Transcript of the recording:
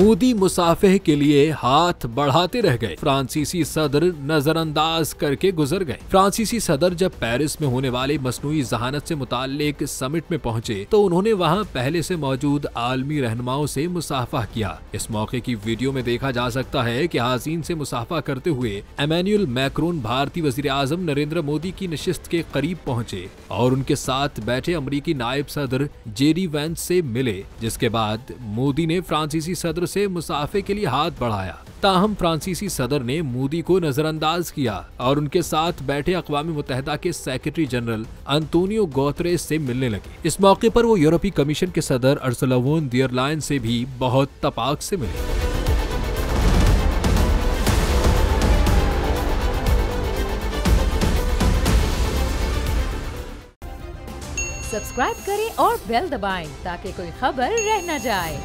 मोदी मुसाफे के लिए हाथ बढ़ाते रह गए, फ्रांसीसी सदर नजरअंदाज करके गुजर गए। फ्रांसीसी सदर जब पेरिस में होने वाले मसनूई जहानत से मुताल्लिक समिट में पहुंचे तो उन्होंने वहां पहले से मौजूद आलमी रहनुमाओं से मुसाफा किया। इस मौके की वीडियो में देखा जा सकता है कि हाज़ीन से मुसाफा करते हुए एमेन्युअल मैक्रोन भारतीय वज़ीर आज़म नरेंद्र मोदी की नशिस्त के करीब पहुंचे और उनके साथ बैठे अमरीकी नायब सदर जेडी वेंस से मिले, जिसके बाद मोदी ने फ्रांसीसी सदर से मुसाफे के लिए हाथ बढ़ाया। ताहम फ्रांसीसी सदर ने मोदी को नजरअंदाज किया और उनके साथ बैठे अक़वाम मुत्तहिदा के सेक्रेटरी जनरल अंतोनियो गुतेरेस से मिलने लगे। इस मौके पर वो यूरोपीय कमीशन के सदर उर्सुला वॉन डर लायन से भी बहुत तपाक से मिले। सब्सक्राइब करें और बेल दबाएं ताकि कोई खबर रह न जाए।